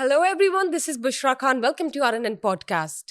Hello everyone, this is Bushra Khan. Welcome to RNN podcast.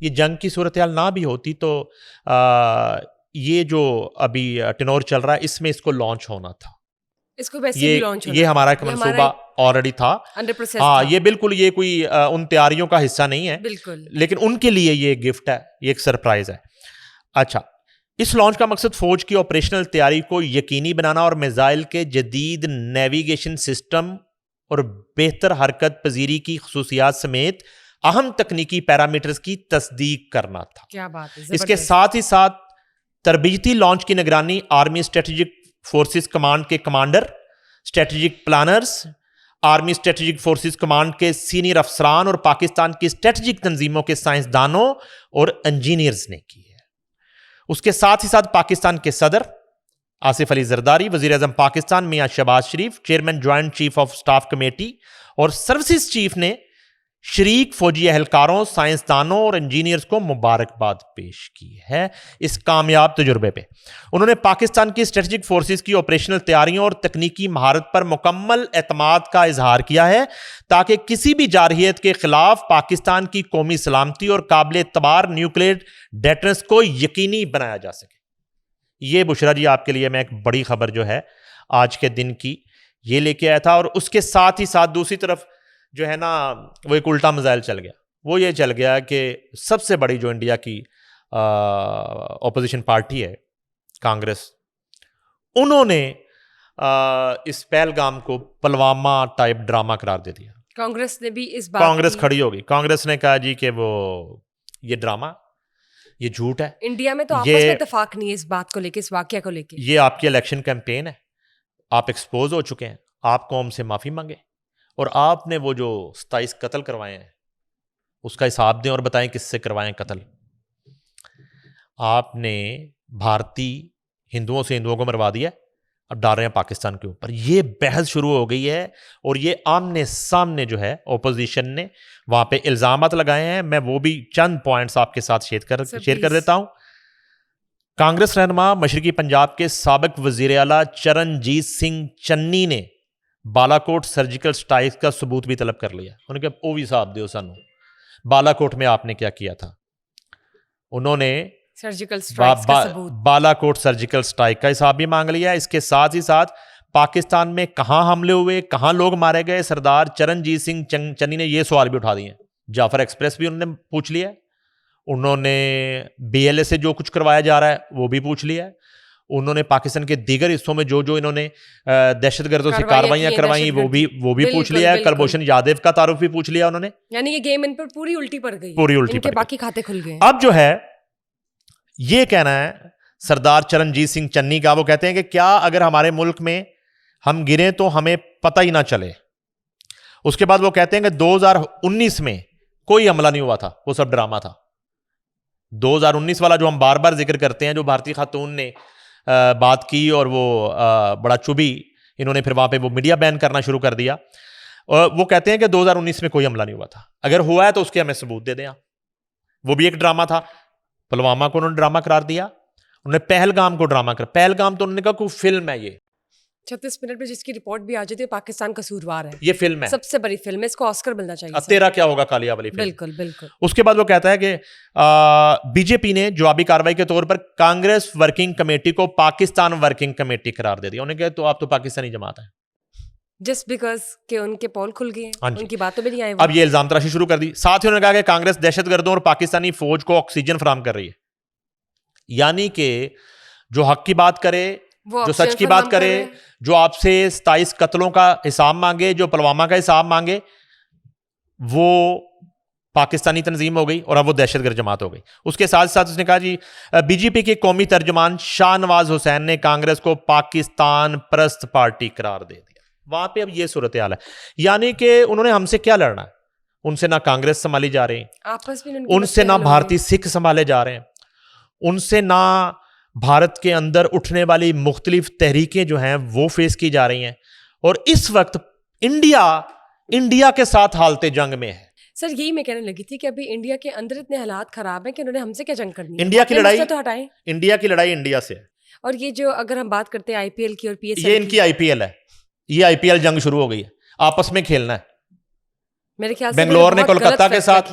یہ جنگ کی صورتحال نہ بھی ہوتی تو یہ جو ابھی ٹینور چل رہا ہے اس میں اس کو لانچ ہونا تھا, اس کو ویسے بھی لانچ ہونا, یہ ہمارا ایک منصوبہ آلریڈی تھا. ہاں, یہ بالکل یہ کوئی ان تیاریوں کا حصہ نہیں ہے بالکل, لیکن ان کے لیے یہ گفٹ ہے, یہ ایک سرپرائز ہے. اچھا, اس لانچ کا مقصد فوج کی آپریشنل تیاری کو یقینی بنانا اور میزائل کے جدید نیویگیشن سسٹم اور بہتر حرکت پذیری کی خصوصیات سمیت اہم تکنیکی پیرامیٹرز کی تصدیق کرنا تھا. کیا بات ہے. اس کے ساتھ ہی ساتھ تربیتی لانچ کی نگرانی آرمی اسٹریٹجک فورسز کمانڈ کے commander, strategic planners, army strategic forces command کے سینئر افسران اور پاکستان کی اسٹریٹجک تنظیموں کے سائنسدانوں اور انجینئرز نے کی ہے. اس کے ساتھ ہی ساتھ پاکستان کے صدر آصف علی زرداری, وزیر اعظم Pakistan Mian Shehbaz Sharif, chairman joint chief of staff committee اور سروسز چیف نے شریک فوجی اہلکاروں, سائنسدانوں اور انجینئرز کو مبارکباد پیش کی ہے اس کامیاب تجربے پہ. انہوں نے پاکستان کی اسٹریٹجک فورسز کی آپریشنل تیاریوں اور تکنیکی مہارت پر مکمل اعتماد کا اظہار کیا ہے تاکہ کسی بھی جارحیت کے خلاف پاکستان کی قومی سلامتی اور قابل اعتبار نیوکلیئر ڈیٹرنس کو یقینی بنایا جا سکے. یہ بشرا جی آپ کے لیے میں ایک بڑی خبر جو ہے آج کے دن کی یہ لے کے آیا تھا. اور اس کے ساتھ ہی ساتھ دوسری طرف جو ہے نا وہ ایک الٹا میزائل چل گیا. وہ یہ چل گیا کہ سب سے بڑی جو انڈیا کی اپوزیشن پارٹی ہے کانگریس, انہوں نے اس پہلگام کو پلوامہ ٹائپ ڈرامہ قرار دے دیا. کانگریس نے بھی اس بات کانگریس کھڑی ہوگی. کانگریس نے کہا جی کہ وہ یہ ڈرامہ, یہ جھوٹ ہے. انڈیا میں تو آپس میں اتفاق نہیں ہے اس بات کو لے کے, اس واقعہ کو لے کے. یہ آپ کی الیکشن کیمپین ہے, آپ ایکسپوز ہو چکے ہیں, آپ قوم سے معافی مانگے اور آپ نے وہ جو 27 قتل کروائے ہیں اس کا حساب دیں اور بتائیں کس سے کروائے قتل. آپ نے بھارتی ہندوؤں سے ہندوؤں کو مروا دیا, اب ڈال رہے ہیں پاکستان کے اوپر. یہ بحث شروع ہو گئی ہے اور یہ آمنے سامنے جو ہے اپوزیشن نے وہاں پہ الزامات لگائے ہیں. میں وہ بھی چند پوائنٹس آپ کے ساتھ شیئر کر دیتا ہوں. کانگریس رہنما مشرقی پنجاب کے سابق وزیر اعلیٰ چرنجیت سنگھ چنی نے بالا کوٹ سرجیکل سٹرائک کا ثبوت بھی طلب کر لیا. انہوں نے کہا او بھی صاحب دیو سانو, بالا کوٹ میں آپ نے کیا کیا تھا. انہوں نے سرجیکل سٹرائک کا ثبوت, بالا کوٹ سرجیکل سٹرائک کا حساب بھی مانگ لیا. اس کے ساتھ ہی ساتھ پاکستان میں کہاں حملے ہوئے, کہاں لوگ مارے گئے, سردار چرنجیت سنگھ چنی نے یہ سوال بھی اٹھا دیے. جعفر ایکسپریس بھی انہوں نے پوچھ لیا, انہوں نے بی ایل اے سے جو کچھ کروایا جا رہا ہے وہ بھی پوچھ لیا. انہوں نے پاکستان کے دیگر حصوں میں جو انہوں نے دہشت گردوں سے کاروائیاں کروائیں وہ بھی پوچھ لیا ہے. کلبھوشن یادو کا تعارف بھی پوچھ لیا انہوں نے. یعنی یہ گیم ان پر پوری الٹی پڑ گئی, پوری الٹی ان کے باقی کھاتے کھل گئے. اب جو ہے یہ کہنا ہے سردار چرنجیت سنگھ چنی کا, وہ کہتے ہیں کہ کیا اگر ہمارے ملک میں ہم گریں تو ہمیں پتہ ہی نہ چلے. اس کے بعد وہ کہتے ہیں کہ 2019 میں کوئی حملہ نہیں ہوا تھا, وہ سب ڈرامہ تھا. 2019 والا جو ہم بار بار ذکر کرتے ہیں, جو بھارتی خاتون نے بات کی اور وہ بڑا چبھی, انہوں نے پھر وہاں پہ وہ میڈیا بین کرنا شروع کر دیا. وہ کہتے ہیں کہ 2019 میں کوئی حملہ نہیں ہوا تھا, اگر ہوا ہے تو اس کے ہمیں ثبوت دے دیں. وہ بھی ایک ڈرامہ تھا. پلوامہ کو انہوں نے ڈرامہ قرار دیا, انہوں نے پہلگام کو ڈرامہ قرار. پہلگام تو انہوں نے کہا کوئی فلم ہے, یہ 36 منٹ میں جس کی رپورٹ بھی آ جاتی ہے پاکستان قصوروار ہے, یہ فلم ہے, سب سے بڑی فلم ہے, اس کو آسکر ملنا چاہیے. تیرا کیا ہوگا کالیا والی فلم. بالکل بالکل. اس کے بعد وہ کہتا ہے کہ بی جے پی نے جوابی کارروائی کے طور پر کانگریس ورکنگ کمیٹی کو پاکستان ورکنگ کمیٹی قرار دے دیا. انہوں نے کہا تو آپ تو پاکستانی جماعت ہیں, جسٹ بیکاز کہ ان کے پول کھل گئے ہیں, ان کی باتوں میں نہیں آئے. اب یہ الزام تراشی شروع کر دی. ساتھ ہی انہوں نے کہا کہ کانگریس دہشت گردوں اور پاکستانی فوج کو آکسیجن فراہم کر رہی ہے. یعنی کہ جو حق کی بات کرے, جو سچ کی بات کرے, جو آپ سے 27 قتلوں کا حساب مانگے, جو پلوامہ کا حساب مانگے, وہ پاکستانی تنظیم ہو گئی اور اب وہ دہشت گرد جماعت ہو گئی. اس کے ساتھ ساتھ اس نے کہا جی بی جے پی کے قومی ترجمان شاہ نواز حسین نے کانگریس کو پاکستان پرست پارٹی قرار دے دیا. وہاں پہ اب یہ صورتحال ہے. یعنی کہ انہوں نے ہم سے کیا لڑنا ہے, ان سے نہ کانگریس سنبھالی جا رہی ہیں, آپس میں ان سے نہ بھارتی سکھ سنبھالے جا رہے ہیں, ان سے نہ بھارت کے اندر اٹھنے والی مختلف تحریکیں جو ہیں وہ فیس کی جا رہی ہیں. اور اس وقت انڈیا کے ساتھ حالت جنگ میں ہے. سر یہی میں کہنے لگی تھی کہ ابھی انڈیا کے اندر اتنے حالات خراب ہیں کہ انہوں نے ہم سے کیا جنگ کرنی ہے. انڈیا کی لڑائی تو ہٹائیں, انڈیا کی لڑائی انڈیا سے ہے. اور یہ جو اگر ہم بات کرتے ہیں آئی پی ایل کی اور پی ایس ایل, یہ ان کی آئی پی ایل ہے. یہ آئی پی ایل جنگ شروع ہو گئی ہے, آپس میں کھیلنا ہے. میرے خیال سے بنگلور نے کولکتہ کے ساتھ,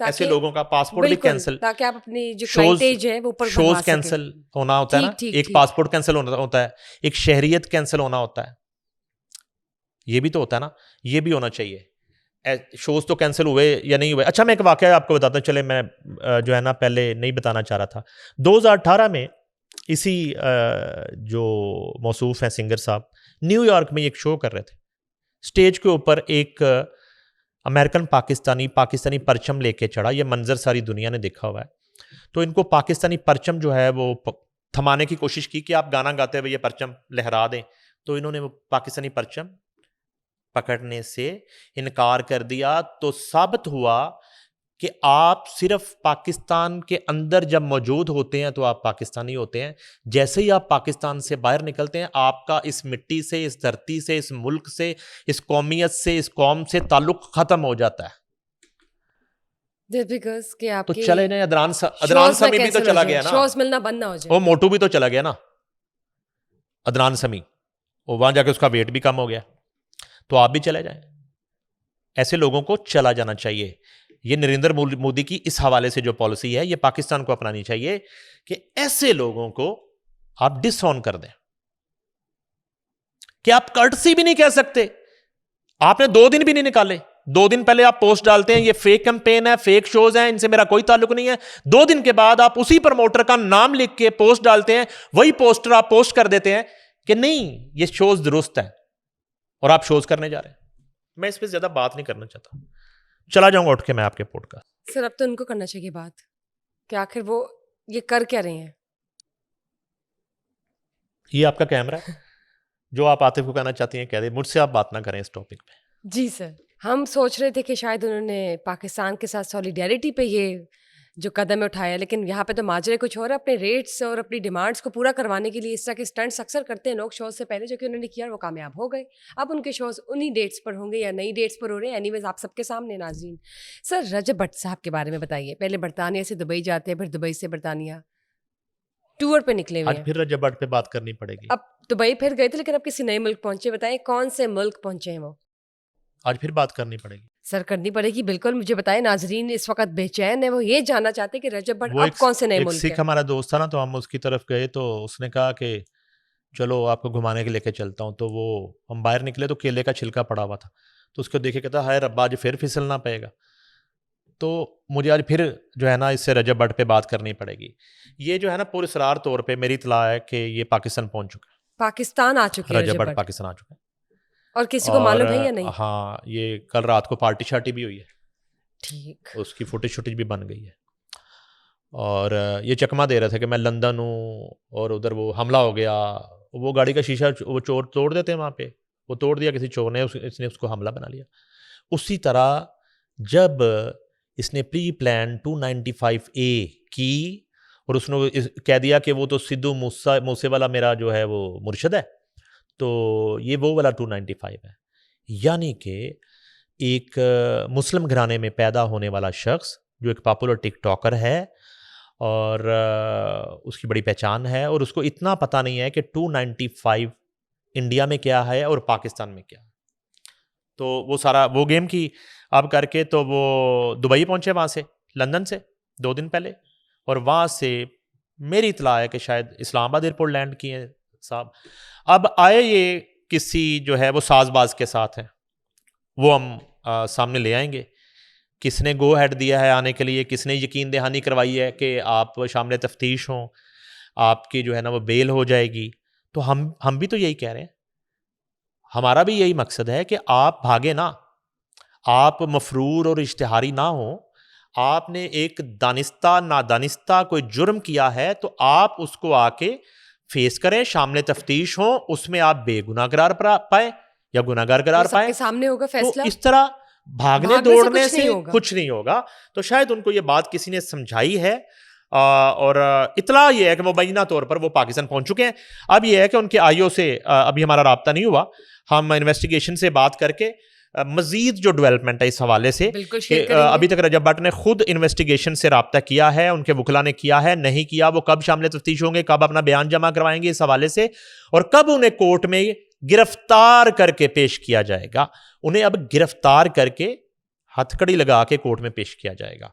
ایسے لوگوں کا پاسپورٹ بھی کینسل, تاکہ آپ اپنی جو کلائنٹیج ہے وہ اوپر بڑھا سکیں. شوز کینسل ہونا ہوتا ہے نا, ایک پاسپورٹ کینسل ہوتا ہے, ایک شہریت کینسل ہونا ہوتا ہے, یہ بھی تو ہوتا ہے نا, یہ بھی ہونا چاہیے. شوز تو کینسل ہوئے یا نہیں ہوئے. اچھا میں ایک واقعہ آپ کو بتاتا ہوں, چلے میں جو ہے نا پہلے نہیں بتانا چاہ رہا تھا. 2018 میں اسی جو موصوف ہیں سنگر صاحب نیو یارک میں ایک شو کر رہے تھے, اسٹیج کے اوپر ایک امریکن پاکستانی پرچم لے کے چڑھا. یہ منظر ساری دنیا نے دیکھا ہوا ہے. تو ان کو پاکستانی پرچم جو ہے وہ تھمانے کی کوشش کی کہ آپ گانا گاتے ہوئے یہ پرچم لہرا دیں, تو انہوں نے وہ پاکستانی پرچم پکڑنے سے انکار کر دیا. تو ثابت ہوا کہ آپ صرف پاکستان کے اندر جب موجود ہوتے ہیں تو آپ پاکستانی ہوتے ہیں, جیسے ہی آپ پاکستان سے باہر نکلتے ہیں آپ کا اس مٹی سے, اس دھرتی سے, اس ملک سے, اس قومیت سے, اس قوم سے تعلق ختم ہو جاتا ہے. تو چلے جائیں, ادنان سمی بھی تو چلا گیا نا, شوز ملنا بند نہ ہو جائے. وہ موٹو بھی تو چلا گیا نا, ادنان سمی, وہاں جا کے اس کا ویٹ بھی کم ہو گیا. تو آپ بھی چلے جائیں. ایسے لوگوں کو چلا جانا چاہیے. یہ نریندر مودی کی اس حوالے سے جو پالیسی ہے یہ پاکستان کو اپنانی چاہیے کہ ایسے لوگوں کو آپ ڈس آن کر دیں, کہ آپ کرٹسی بھی نہیں کہہ سکتے. آپ نے 2 دن بھی نہیں نکالے, 2 دن پہلے آپ پوسٹ ڈالتے ہیں یہ فیک کیمپین ہے, فیک شوز ہیں, ان سے میرا کوئی تعلق نہیں ہے. 2 دن کے بعد آپ اسی پروموٹر کا نام لکھ کے پوسٹ ڈالتے ہیں, وہی پوسٹر آپ پوسٹ کر دیتے ہیں کہ نہیں یہ شوز درست ہے, اور آپ شوز کرنے جا رہے ہیں. میں اس پہ زیادہ بات نہیں کرنا چاہتا, چلا جاؤں گا اٹھ کے میں آپ کے پوڈ کا. سر اب تو ان کو کرنا چاہیے بات کہ آخر وہ یہ کر کیا رہے ہیں. یہ آپ کا کیمرہ ہے, جو آپ عاطف کو کہنا چاہتی ہیں کہہ دیں, مجھ سے آپ بات نہ کریں اس ٹاپک پہ. جی سر, ہم سوچ رہے تھے کہ شاید انہوں نے پاکستان کے ساتھ سولیڈیرٹی پہ یہ جو قدم اٹھایا, لیکن یہاں پہ تو ماجرے کچھ اور. اپنے ریٹس اور اپنی ڈیمانڈس کو پورا کروانے کے لیے اس طرح کے اسٹنٹس اکثر کرتے ہیں لوگ شوز سے پہلے, جو کہ انہوں نے کیا اور وہ کامیاب ہو گئے. اب ان کے شوز انہی ڈیٹس پر ہوں گے یا نئی ڈیٹس پر ہو رہے ہیں. اینی ویز آپ سب کے سامنے ناظرین. سر رجب بٹ صاحب کے بارے میں بتائیے. پہلے برطانیہ سے دبئی جاتے ہیں, پھر دبئی سے برطانیہ ٹور پہ نکلے ہوئے ہیں. آج پھر رجب بٹ پہ بات کرنی پڑے گی. اب دبئی پھر گئے تھے, لیکن اب کسی نئے ملک پہنچے. بتائیں کون سے ملک پہنچے ہیں وہ؟ آج پھر بات کرنی پڑے گی. سر کرنی پڑے گی بالکل. مجھے بتائیں, ناظرین اس وقت بے چین ہے, وہ یہ جاننا چاہتے کہ رجب بٹ اب کون سے نئے ملک ہیں. سکھ ہمارا دوست تھا نا, تو ہم اس کی طرف گئے تو اس نے کہا کہ چلو آپ کو گھمانے کے لے کے چلتا ہوں. تو وہ ہم باہر نکلے تو کیلے کا چھلکا پڑا ہوا تھا, تو اس کو دیکھے کہتا ہائے ربا آج پھر پھسلنا پڑے گا. تو مجھے آج پھر جو ہے نا اس سے رجب بٹ پہ بات کرنی پڑے گی. یہ جو ہے نا پراسرار طور پہ میری اطلاع ہے کہ یہ پاکستان پہنچ چکا ہے, پاکستان آ چکے ہیں رجب بٹ پاکستان آ چکا ہے. اور کسی کو معلوم ہے یا نہیں؟ ہاں, یہ کل رات کو پارٹی شارٹی بھی ہوئی ہے. ٹھیک, اس کی فوٹیج شوٹیج بھی بن گئی ہے. اور یہ چکما دے رہا تھا کہ میں لندن ہوں, اور ادھر وہ حملہ ہو گیا. وہ گاڑی کا شیشہ وہ چور توڑ دیتے ہیں وہاں پہ, وہ توڑ دیا کسی چور نے, اس نے اس کو حملہ بنا لیا. اسی طرح جب اس نے پری پلان 295A کی اور اس نے کہہ دیا کہ وہ تو سدھو موسے والا میرا جو ہے وہ مرشد ہے, تو یہ وہ والا 295 ہے. یعنی کہ ایک مسلم گھرانے میں پیدا ہونے والا شخص جو ایک پاپولر ٹک ٹاکر ہے اور اس کی بڑی پہچان ہے, اور اس کو اتنا پتہ نہیں ہے کہ 295 انڈیا میں کیا ہے اور پاکستان میں کیا ہے. تو وہ سارا وہ گیم کی اب کر کے تو وہ دبئی پہنچے, وہاں سے لندن سے 2 دن پہلے, اور وہاں سے میری اطلاع ہے کہ شاید اسلام آباد ایئرپورٹ لینڈ کیے ہیں صاحب. اب آئے یہ کسی جو ہے وہ ساز باز کے ساتھ ہیں, وہ ہم سامنے لے آئیں گے. کس نے گو ہیڈ دیا ہے آنے کے لیے, کس نے یقین دہانی کروائی ہے کہ آپ شامل تفتیش ہوں, آپ کی جو ہے نا وہ بیل ہو جائے گی. تو ہم بھی تو یہی کہہ رہے ہیں, ہمارا بھی یہی مقصد ہے کہ آپ بھاگے نہ, آپ مفرور اور اشتہاری نہ ہوں. آپ نے ایک دانستہ نادانستہ کوئی جرم کیا ہے تو آپ اس کو آ کے فیس کریں, شامل تفتیش ہوں, اس میں آپ بے گناہ قرار پائے یا گناہ گار قرار پائے, سامنے ہوگا فیصلہ. تو اس طرح بھاگنے دوڑنے سے کچھ نہیں ہوگا. تو شاید ان کو یہ بات کسی نے سمجھائی ہے, اور اطلاع یہ ہے کہ مبینہ طور پر وہ پاکستان پہنچ چکے ہیں. اب یہ ہے کہ ان کے آئیو سے ابھی ہمارا رابطہ نہیں ہوا, ہم انویسٹیگیشن سے بات کر کے مزید جو ڈیولپمنٹ ہے اس حوالے سے, کہ ابھی تک رجب بٹ نے خود انویسٹیگیشن سے رابطہ کیا ہے, ان کے وکلا نے کیا ہے نہیں کیا, وہ کب شامل تفتیش ہوں گے, کب اپنا بیان جمع کروائیں گے اس حوالے سے, اور کب انہیں کورٹ میں گرفتار کر کے پیش کیا جائے گا. انہیں اب گرفتار کر کے ہتھکڑی لگا کے کورٹ میں پیش کیا جائے گا,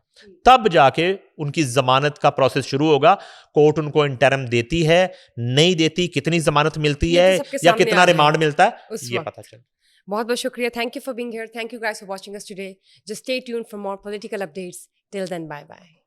تب جا کے ان کی ضمانت کا پروسیس شروع ہوگا. کورٹ ان کو انٹرم دیتی ہے, نہیں دیتی, کتنی ضمانت ملتی ہے یا کتنا ریمانڈ ملتا ہے, یہ پتہ چلتا ہے. بہت بہت شکریہ. Thank you for being here. Thank you guys for watching us today. Just stay tuned for more political updates. Till then bye bye.